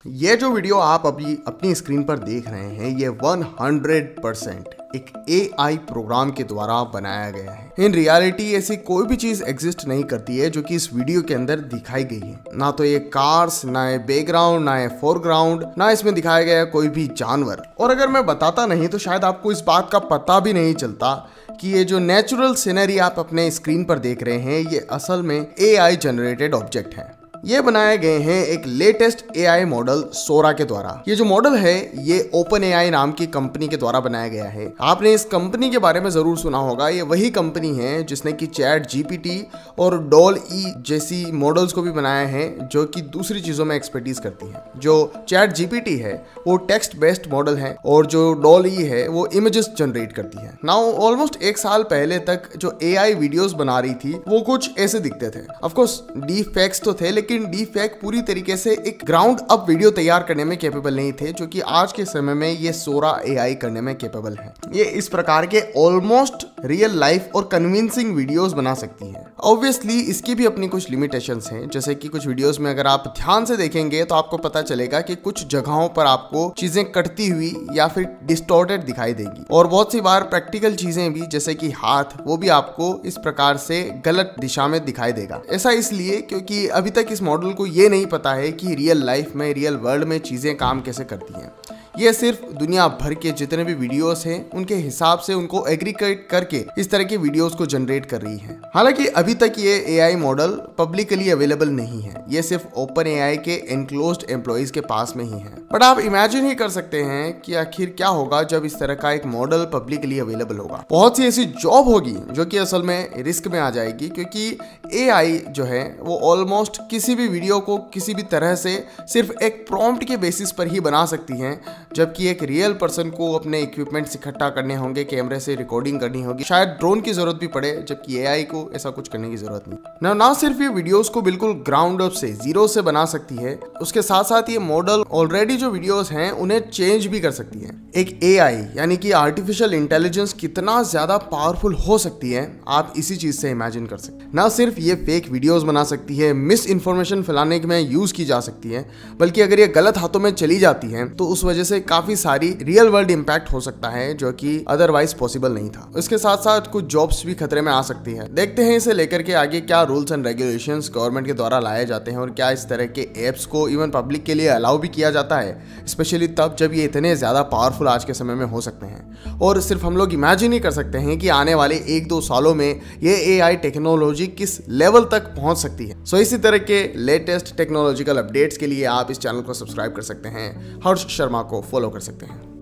ये जो वीडियो आप अभी अपनी स्क्रीन पर देख रहे हैं ये 100% एक AI प्रोग्राम के द्वारा बनाया गया है। इन रियलिटी ऐसी कोई भी चीज एग्जिस्ट नहीं करती है जो कि इस वीडियो के अंदर दिखाई गई है। ना तो ये कार्स, ना ये बैकग्राउंड, ना ये फोरग्राउंड, ना इसमें दिखाया गया कोई भी जानवर। और अगर मैं बताता नहीं तो शायद आपको इस बात का पता भी नहीं चलता कि ये जो नेचुरल सीनरी आप अपने स्क्रीन पर देख रहे हैं ये असल में AI जनरेटेड ऑब्जेक्ट है। ये बनाए गए हैं एक लेटेस्ट AI मॉडल सोरा के द्वारा। ये जो मॉडल है ये OpenAI नाम की कंपनी के द्वारा बनाया गया है। आपने इस कंपनी के बारे में जरूर सुना होगा। ये वही कंपनी है जिसने कि ChatGPT और DALL-E जैसी मॉडल्स को भी बनाया है जो कि दूसरी चीजों में एक्सपर्टीज करती है। जो ChatGPT है वो टेक्स्ट बेस्ड मॉडल है और जो DALL-E है वो इमेजेस जनरेट करती है। नाउ ऑलमोस्ट एक साल पहले तक जो AI वीडियोस बना रही थी वो कुछ ऐसे दिखते थे। ऑफकोर्स डीप फेक्स तो थे लेकिन डीप फेक पूरी तरीके से एक ग्राउंड अप वीडियो तैयार करने में कैपेबल नहीं थे जो कि आज के समय में ये सोरा AI करने में कैपेबल है। ये इस प्रकार के ऑलमोस्ट रियल लाइफ और कन्विंसिंग वीडियोस बना सकती है। ऑब्वियसली इसकी भी अपनी कुछ लिमिटेशंस हैं, जैसे कि कुछ वीडियोस में अगर आप ध्यान से देखेंगे तो आपको पता चलेगा कि कुछ जगहों पर आपको चीजें कटती हुई या फिर डिस्टॉर्टेड दिखाई देगी और बहुत सी बार प्रैक्टिकल चीजें भी जैसे कि हाथ वो भी आपको इस प्रकार से गलत दिशा में दिखाई देगा। ऐसा इसलिए क्योंकि अभी तक इस मॉडल को ये नहीं पता है कि रियल लाइफ में, रियल वर्ल्ड में चीजें काम कैसे करती हैं। ये सिर्फ दुनिया भर के जितने भी वीडियोस हैं उनके हिसाब से उनको एग्रीगेट करके इस तरह के वीडियोस को जनरेट कर रही है। हालांकि अभी तक ये AI मॉडल पब्लिकली अवेलेबल नहीं है। ये सिर्फ OpenAI के एनक्लोज्ड एम्प्लॉइज के पास में ही है। बट आप इमेजिन ही कर सकते हैं कि आखिर क्या होगा जब इस तरह का एक मॉडल पब्लिकली अवेलेबल होगा। बहुत सी ऐसी जॉब होगी जो कि असल में रिस्क में आ जाएगी क्योंकि AI जो है वो ऑलमोस्ट किसी भी वीडियो को किसी भी तरह से सिर्फ एक प्रॉम्प्ट के बेसिस पर ही बना सकती है, जबकि एक रियल पर्सन को अपने इक्विपमेंट्स इकट्ठा करने होंगे, कैमरे से रिकॉर्डिंग करनी होगी, शायद ड्रोन की जरूरत भी पड़े, जबकि AI को ऐसा कुछ करने की जरूरत नहीं। ना सिर्फ ये वीडियोस को बिल्कुल ग्राउंड अप से जीरो से बना सकती है, उसके साथ साथ ये मॉडल ऑलरेडी जो वीडियोस हैं उन्हें चेंज भी कर सकती है। एक AI यानी कि आर्टिफिशियल इंटेलिजेंस कितना ज्यादा पावरफुल हो सकती है आप इसी चीज से इमेजिन कर सकते हैं। ना सिर्फ ये फेक वीडियोस बना सकती है, मिस इन्फॉर्मेशन फैलाने में यूज की जा सकती है, बल्कि अगर ये गलत हाथों में चली जाती है तो उस वजह से काफी सारी रियल वर्ल्ड इंपैक्ट हो सकता है जो कि अदरवाइज पॉसिबल नहीं था। इसके साथ साथ कुछ जॉब्स भी खतरे में आ सकती है। देखते हैं इसे लेकर के आगे क्या रूल्स एंड रेगुलेशंस गवर्नमेंट के द्वारा लाए जाते हैं और क्या इस तरह के एप्स को इवन पब्लिक के लिए अलाउ भी किया जाता है, स्पेशली तब जब ये इतने ज्यादा पावरफुल आज के समय में हो सकते हैं। और सिर्फ हम लोग इमेजिन ही कर सकते हैं कि आने वाले 1-2 सालों में ये AI टेक्नोलॉजी किस लेवल तक पहुंच सकती है। सो इसी तरह के लेटेस्ट टेक्नोलॉजिकल अपडेट्स के लिए आप इस चैनल को सब्सक्राइब कर सकते हैं, हर्ष शर्मा को फॉलो कर सकते हैं।